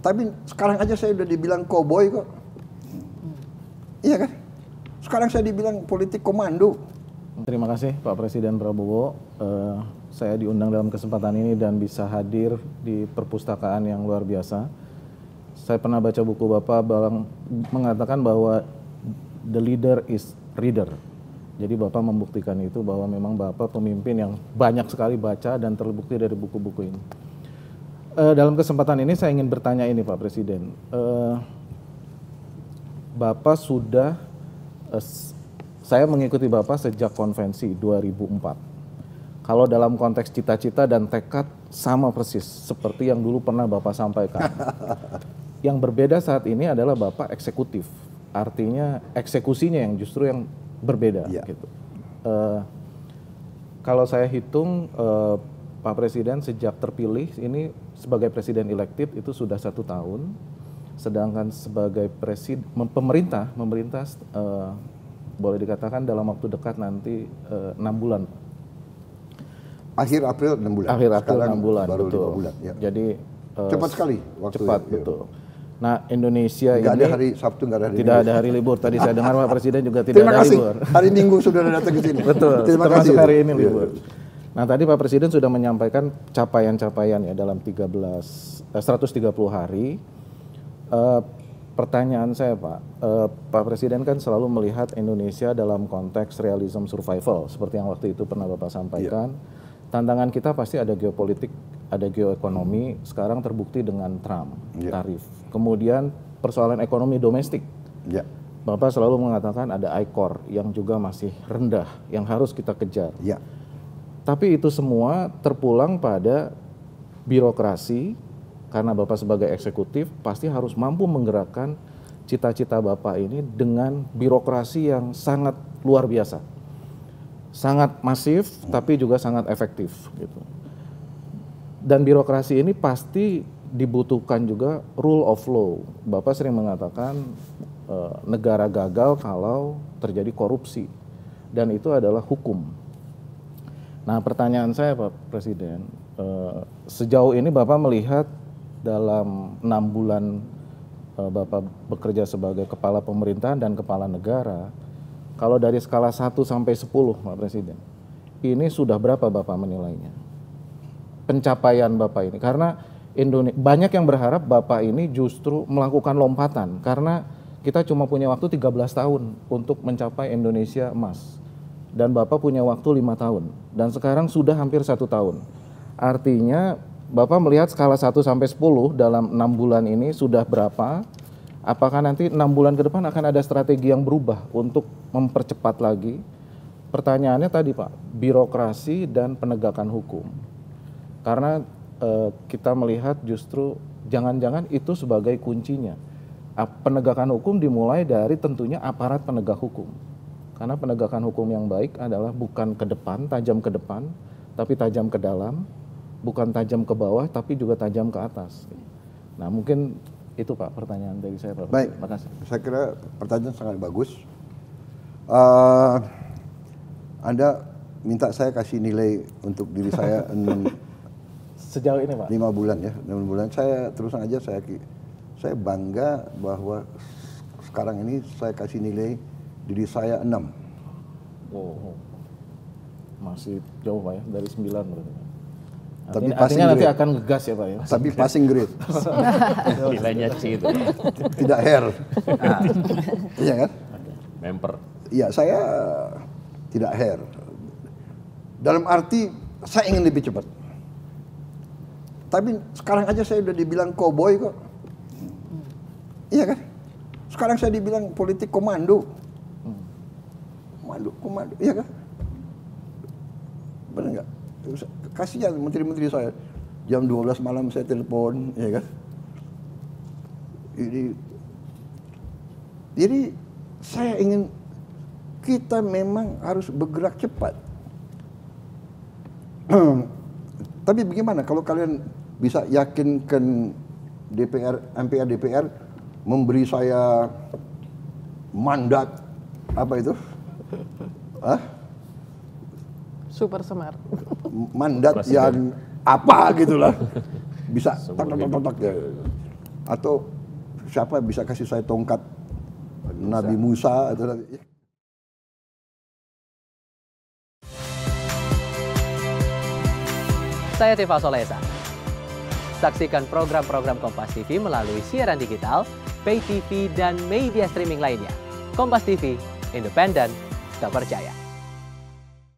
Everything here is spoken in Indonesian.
Tapi sekarang aja saya udah dibilang koboi kok. Iya kan? Sekarang saya dibilang politik komando. Terima kasih Pak Presiden Prabowo. Saya diundang dalam kesempatan ini dan bisa hadir di perpustakaan yang luar biasa. Saya pernah baca buku Bapak mengatakan bahwa the leader is reader. Jadi Bapak membuktikan itu bahwa memang Bapak pemimpin yang banyak sekali baca dan terbukti dari buku-buku ini. Dalam kesempatan ini saya ingin bertanya ini Pak Presiden. Bapak sudah, saya mengikuti Bapak sejak konvensi 2004. Kalau dalam konteks cita-cita dan tekad sama persis seperti yang dulu pernah Bapak sampaikan. Yang berbeda saat ini adalah Bapak eksekutif. Artinya eksekusinya yang justru yang berbeda. Ya. Gitu. Kalau saya hitung Pak Presiden sejak terpilih ini sebagai presiden elektif itu sudah 1 tahun, sedangkan sebagai pemerintah boleh dikatakan dalam waktu dekat nanti 6 bulan. Akhir April 6 bulan. Akhir April Sekarang 6 bulan, baru betul. 5 bulan. Ya. Jadi cepat sekali waktu cepat, ya. betul. Nah Indonesia nggak ini ada hari Sabtu, nggak ada hari tidak libur. ada hari libur. Tadi saya dengar Pak Presiden juga tidak Terima ada kasih. libur. Hari Minggu sudah datang ke sini. Betul, Terima termasuk kasih. hari ini Ya. libur. Nah tadi Pak Presiden sudah menyampaikan capaian-capaian ya dalam 130 hari. Pertanyaan saya Pak Presiden kan selalu melihat Indonesia dalam konteks realism survival seperti yang waktu itu pernah Bapak sampaikan. Tantangan kita pasti ada geopolitik, ada geoekonomi, sekarang terbukti dengan Trump, tarif. Kemudian persoalan ekonomi domestik. Ya. Bapak selalu mengatakan ada ICOR yang juga masih rendah, yang harus kita kejar. Ya. Tapi itu semua terpulang pada birokrasi, karena Bapak sebagai eksekutif pasti harus mampu menggerakkan cita-cita Bapak ini dengan birokrasi yang sangat luar biasa. Sangat masif, tapi juga sangat efektif. Gitu. Dan birokrasi ini pasti dibutuhkan juga rule of law. Bapak sering mengatakan negara gagal kalau terjadi korupsi. Dan itu adalah hukum. Nah pertanyaan saya Pak Presiden, sejauh ini Bapak melihat dalam 6 bulan Bapak bekerja sebagai kepala pemerintahan dan kepala negara, kalau dari skala 1 sampai 10 Pak Presiden, ini sudah berapa Bapak menilainya? Pencapaian Bapak ini, karena banyak yang berharap Bapak ini justru melakukan lompatan, karena kita cuma punya waktu 13 tahun untuk mencapai Indonesia emas. Dan Bapak punya waktu 5 tahun, dan sekarang sudah hampir 1 tahun. Artinya Bapak melihat skala 1 sampai 10 dalam 6 bulan ini sudah berapa? Apakah nanti 6 bulan ke depan akan ada strategi yang berubah untuk mempercepat lagi? Pertanyaannya tadi Pak, birokrasi dan penegakan hukum. Karena kita melihat justru jangan-jangan itu sebagai kuncinya. Penegakan hukum dimulai dari tentunya aparat penegak hukum. Karena penegakan hukum yang baik adalah bukan ke depan, tajam ke depan, tapi tajam ke dalam, bukan tajam ke bawah, tapi juga tajam ke atas. Nah mungkin itu Pak pertanyaan dari saya Pak. Baik, terima kasih. Saya kira pertanyaan sangat bagus. Anda minta saya kasih nilai untuk diri saya Sejauh ini Pak? 5 bulan ya, 6 bulan. Saya terus saja saya bangga bahwa sekarang ini saya kasih nilai diri saya 6. Oh, masih jauh Pak ya, dari 9 berarti. Tapi Artinya nanti akan ngegas ya Pak ya? Tapi passing grade. Nilainya C itu. Tidak hair. Iya kan? Member. Iya, saya tidak hair. Dalam arti saya ingin lebih cepat. Tapi sekarang aja saya udah dibilang koboi kok. Iya kan? Sekarang saya dibilang politik komando. Komando, iya kan? Benar nggak? Kasihan menteri-menteri saya. Jam 12 malam saya telepon, iya kan? Jadi saya ingin, kita memang harus bergerak cepat. Tapi bagaimana kalau kalian bisa yakinkan MPR DPR memberi saya mandat apa itu? Super semar. Mandat yang apa gitulah. Bisa tak ya. Atau siapa bisa kasih saya tongkat Nabi Musa atau Saya Tifa Solesa. Saksikan program-program Kompas TV melalui siaran digital, pay TV, dan media streaming lainnya. Kompas TV, independen, terpercaya.